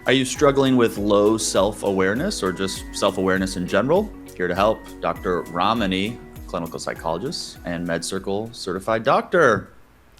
Are you struggling with low self-awareness or just self-awareness in general? Here to help, Dr. Ramani, clinical psychologist and MedCircle certified doctor.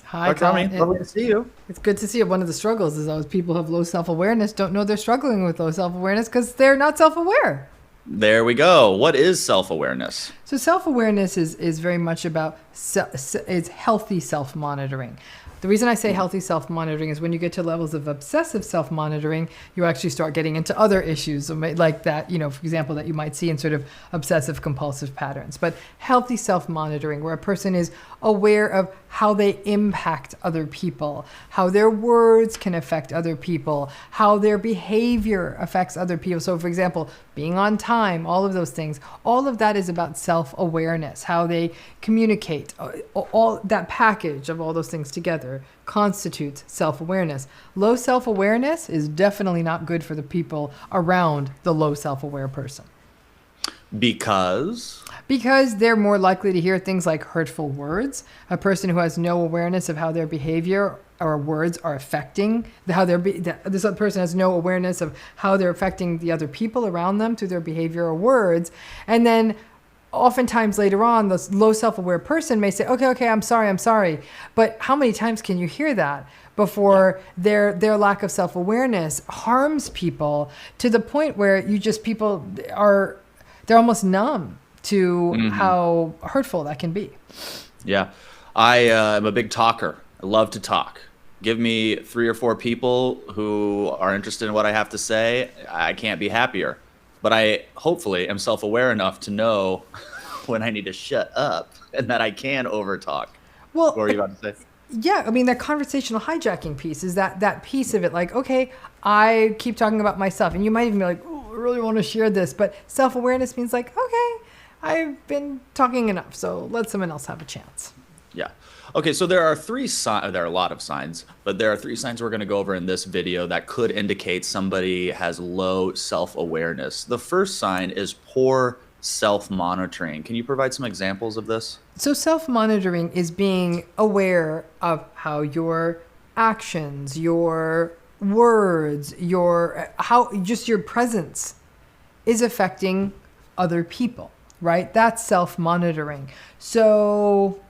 Hi, Dr. Ramani, Colin. lovely to see you. It's good to see it. One of the struggles is always people who have low self-awareness don't know they're struggling with low self-awareness because they're not self-aware. There we go. What is self-awareness? So self-awareness is very much about is healthy self-monitoring. The reason I say healthy self-monitoring is when you get to levels of obsessive self-monitoring, you actually start getting into other issues like that, for example, that you might see in sort of obsessive compulsive patterns. But healthy self-monitoring, where a person is aware of how they impact other people, how their words can affect other people, how their behavior affects other people. So for example, being on time, all of those things, all of that is about self-awareness, how they communicate. All that package of all those things together constitutes self-awareness. Low self-awareness is definitely not good for the people around the low self-aware person. Because they're more likely to hear things like hurtful words. A person who has no awareness of how their behavior or words are affecting, this other person has no awareness of how they're affecting the other people around them through their behavior or words. And then oftentimes later on, the low self-aware person may say, okay, I'm sorry. But how many times can you hear that before their lack of self-awareness harms people to the point where they're almost numb to how hurtful that can be. Yeah, I am a big talker. I love to talk. Give me 3 or 4 people who are interested in what I have to say. I can't be happier. But I hopefully am self-aware enough to know when I need to shut up and that I can overtalk. Well, What were you about to say? Yeah, I mean, that conversational hijacking piece is that piece of it. Like, okay, I keep talking about myself. And you might even be like, oh, I really want to share this. But self-awareness means like, okay, I've been talking enough, so let someone else have a chance. Yeah. Okay, so there are 3 signs, there are a lot of signs, but there are 3 signs we're going to go over in this video that could indicate somebody has low self-awareness. The first sign is poor self-monitoring. Can you provide some examples of this? So self-monitoring is being aware of how your actions, your words, your presence is affecting other people. Right? That's self-monitoring. So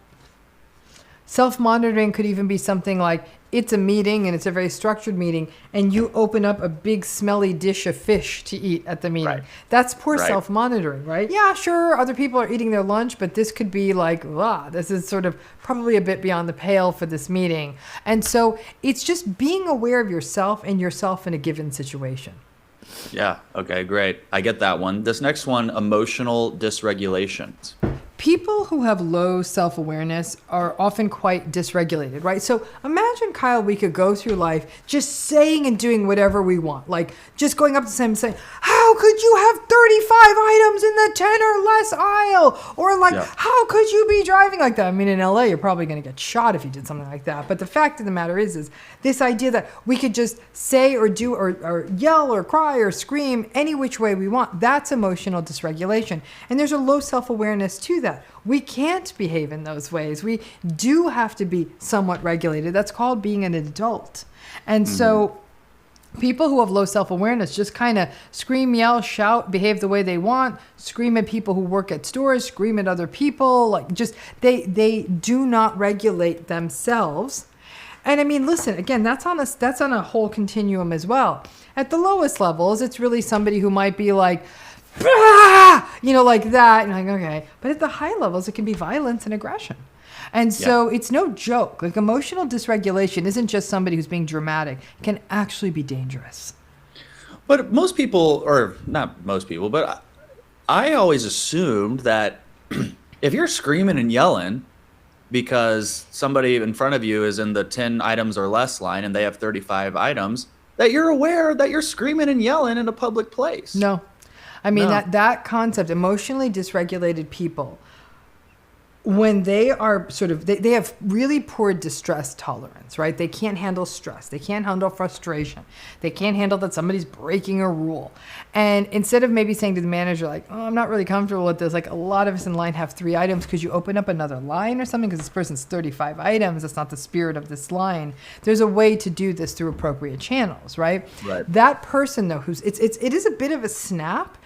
self-monitoring could even be something like it's a meeting and it's a very structured meeting and you open up a big smelly dish of fish to eat at the meeting. Right. That's poor Right. self-monitoring, right? Yeah, sure, other people are eating their lunch, but this could be like, this is sort of probably a bit beyond the pale for this meeting. And so it's just being aware of yourself and yourself in a given situation. Yeah, okay, great. I get that one. This next one, emotional dysregulation. People who have low self-awareness are often quite dysregulated, right? So imagine, Kyle, we could go through life just saying and doing whatever we want. Like just going up to someone and saying, how could you have 35 items in the 10 or less aisle? Or like, how could you be driving like that? I mean, in LA, you're probably going to get shot if you did something like that. But the fact of the matter is this idea that we could just say or do or yell or cry or scream any which way we want, that's emotional dysregulation. And there's a low self-awareness to that. We can't behave in those ways. We do have to be somewhat regulated. That's called being an adult. And so people who have low self-awareness just kind of scream, yell, shout, behave the way they want, scream at people who work at stores, scream at other people, like just they do not regulate themselves. And I mean, listen, again, that's on a whole continuum as well. At the lowest levels, it's really somebody who might be like, like that. And like, okay. But at the high levels, it can be violence and aggression. And so it's no joke. Like emotional dysregulation isn't just somebody who's being dramatic. It can actually be dangerous. But most people, or not most people, but I always assumed that if you're screaming and yelling because somebody in front of you is in the 10 items or less line and they have 35 items, that you're aware that you're screaming and yelling in a public place. No. I mean, that concept, emotionally dysregulated people when they are they have really poor distress tolerance, right? They can't handle stress. They can't handle frustration. They can't handle that somebody's breaking a rule. And instead of maybe saying to the manager, like, oh, I'm not really comfortable with this, like a lot of us in line have 3 items. Could you open up another line or something? Because this person's 35 items. That's not the spirit of this line. There's a way to do this through appropriate channels, right? That person, though, it is a bit of a snap.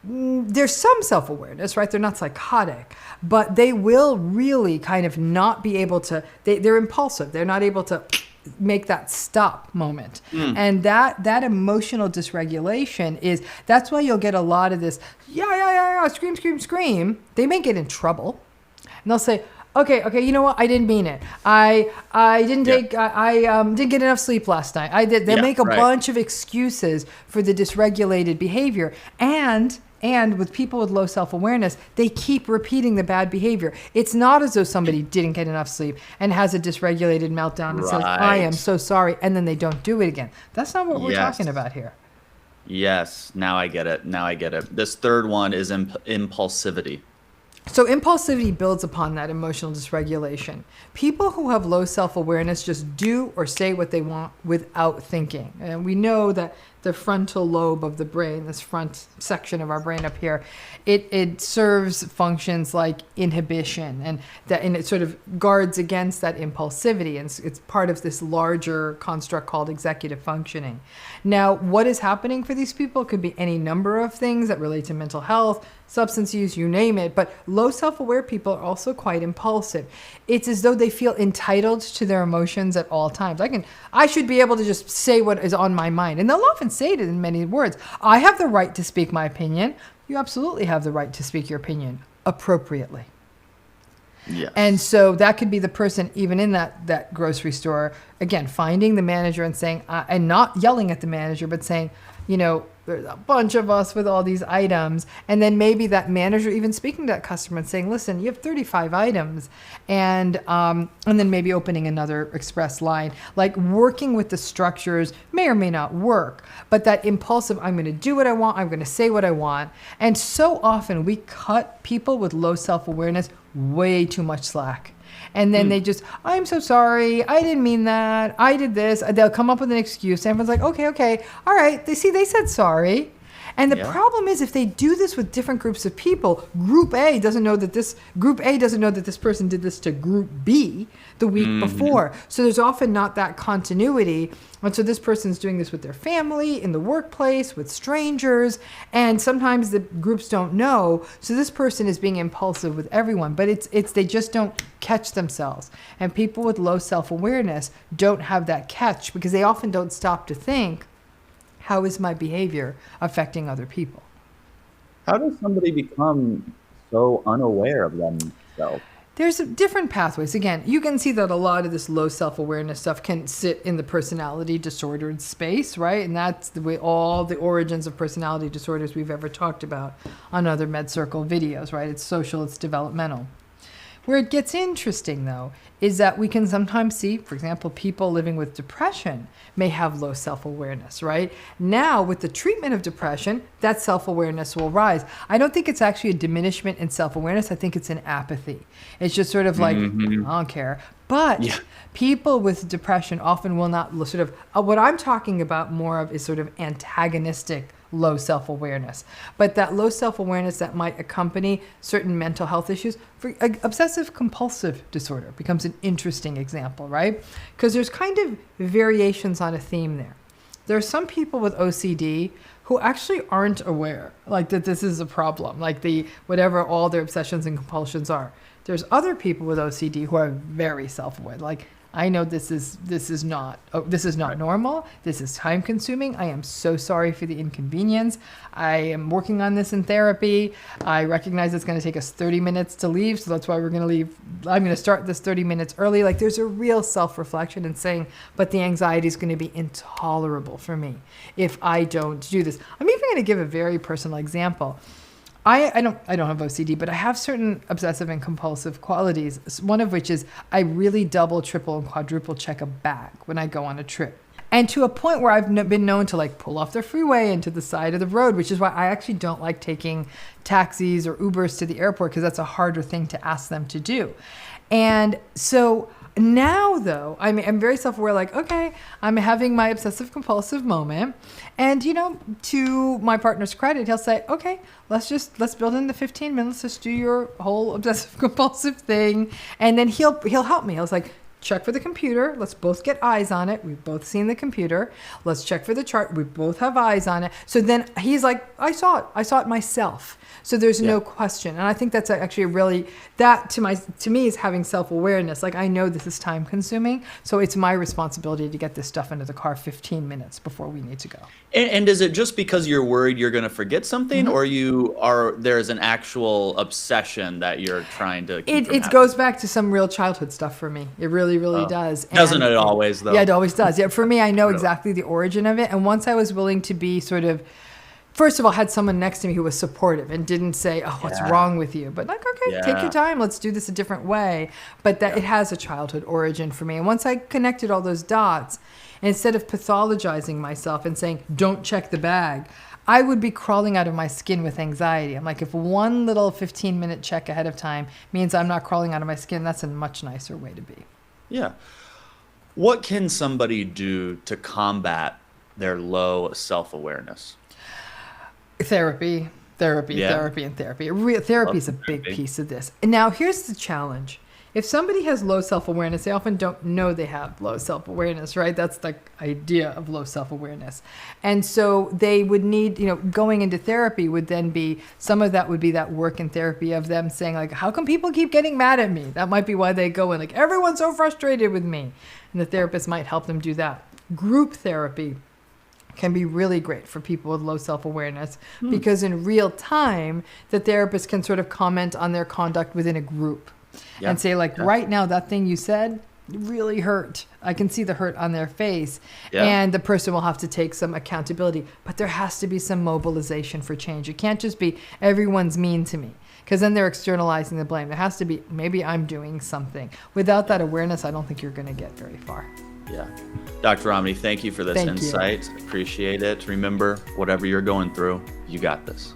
There's some self-awareness, right? They're not psychotic, but they will really kind of not be able to, they're impulsive. They're not able to make that stop moment. And that emotional dysregulation that's why you'll get a lot of this, scream, scream, scream. They may get in trouble and they'll say, okay, you know what? I didn't mean it. I didn't didn't get enough sleep last night. They'll make a bunch of excuses for the dysregulated behavior. And with people with low self-awareness, they keep repeating the bad behavior. It's not as though somebody didn't get enough sleep and has a dysregulated meltdown and says, I am so sorry, and then they don't do it again. That's not what we're talking about here. Yes, now I get it. This third one is impulsivity. So impulsivity builds upon that emotional dysregulation. People who have low self-awareness just do or say what they want without thinking. And we know that the frontal lobe of the brain, this front section of our brain up here, it serves functions like inhibition, and it sort of guards against that impulsivity, and it's part of this larger construct called executive functioning. Now, what is happening for these people could be any number of things that relate to mental health, substance use, you name it, but low self-aware people are also quite impulsive. It's as though they feel entitled to their emotions at all times. I should be able to just say what is on my mind, and they'll often say it in many words. I have the right to speak my opinion. You absolutely have the right to speak your opinion appropriately. Yes. And so that could be the person even in that grocery store, again, finding the manager and saying, and not yelling at the manager, but saying, there's a bunch of us with all these items. And then maybe that manager even speaking to that customer and saying, listen, you have 35 items. And then maybe opening another express line, like working with the structures may or may not work, but that impulsive, I'm going to do what I want. I'm going to say what I want. And so often we cut people with low self-awareness way too much slack. And then they just, I'm so sorry. I didn't mean that. I did this. They'll come up with an excuse. Everyone's like, okay. All right. They said sorry. And the problem is if they do this with different groups of people, Group A doesn't know that this person did this to Group B the week before. So there's often not that continuity. And so this person's doing this with their family, in the workplace, with strangers, and sometimes the groups don't know. So this person is being impulsive with everyone, but it's they just don't catch themselves. And people with low self-awareness don't have that catch because they often don't stop to think, how is my behavior affecting other people? How does somebody become so unaware of themselves? There's different pathways. Again, you can see that a lot of this low self-awareness stuff can sit in the personality disordered space, right? And that's the way all the origins of personality disorders we've ever talked about on other MedCircle videos, right? It's social, it's developmental. Where it gets interesting, though, is that we can sometimes see, for example, people living with depression may have low self-awareness, right? Now, with the treatment of depression, that self-awareness will rise. I don't think it's actually a diminishment in self-awareness. I think it's an apathy. It's just sort of like, I don't care. But people with depression often will not sort of, what I'm talking about more of is sort of antagonistic low self-awareness. But that low self-awareness that might accompany certain mental health issues, for obsessive compulsive disorder becomes an interesting example, right? Because there's kind of variations on a theme there. There are some people with OCD who actually aren't aware, like that this is a problem, like whatever all their obsessions and compulsions are. There's other people with OCD who are very self-aware, like, I know this is not normal. This is time consuming. I am so sorry for the inconvenience. I am working on this in therapy. I recognize it's going to take us 30 minutes to leave, so that's why we're going to leave. I'm going to start this 30 minutes early. Like, there's a real self-reflection and saying, but the anxiety is going to be intolerable for me if I don't do this. I'm even going to give a very personal example. I don't have OCD, but I have certain obsessive and compulsive qualities. One of which is I really double, triple, and quadruple check a bag when I go on a trip. And to a point where I've been known to like pull off the freeway and to the side of the road, which is why I actually don't like taking taxis or Ubers to the airport, because that's a harder thing to ask them to do. And so now, though, I'm very self-aware, like, okay, I'm having my obsessive compulsive moment. And, to my partner's credit, he'll say, okay, let's build in the 15 minutes. Let's do your whole obsessive compulsive thing. And then he'll help me. I was like, check for the computer. Let's both get eyes on it. We've both seen the computer. Let's check for the chart. We both have eyes on it. So then he's like, I saw it myself. So there's no question. And I think that's actually really, that to me is having self-awareness. Like, I know this is time consuming, so it's my responsibility to get this stuff into the car 15 minutes before we need to go. And is it just because you're worried you're going to forget something, or there's an actual obsession that you're trying to keep from It having? goes back to some real childhood stuff for me. It really, really does. Doesn't it always, though? Yeah, it always does. Yeah, for me, I know exactly the origin of it. And once I was willing to be sort of, first of all, had someone next to me who was supportive and didn't say, oh, what's wrong with you? But like, okay, take your time. Let's do this a different way. But that it has a childhood origin for me. And once I connected all those dots, instead of pathologizing myself and saying, don't check the bag, I would be crawling out of my skin with anxiety. I'm like, if one little 15-minute check ahead of time means I'm not crawling out of my skin, that's a much nicer way to be. Yeah. What can somebody do to combat their low self-awareness? Therapy. Therapy is a big piece of this. And now here's the challenge. If somebody has low self-awareness, they often don't know they have low self-awareness, right? That's the idea of low self-awareness. And so they would need, going into therapy would then be, some of that would be that work in therapy of them saying like, how come people keep getting mad at me? That might be why they go in, like, everyone's so frustrated with me. And the therapist might help them do that. Group therapy can be really great for people with low self-awareness because in real time, the therapist can sort of comment on their conduct within a group and say like, right now, that thing you said really hurt. I can see the hurt on their face and the person will have to take some accountability, but there has to be some mobilization for change. It can't just be everyone's mean to me, because then they're externalizing the blame. There has to be, maybe I'm doing something. Without that awareness, I don't think you're going to get very far. Yeah. Dr. Ramani, thank you for this insight. Appreciate it. Remember, whatever you're going through, you got this.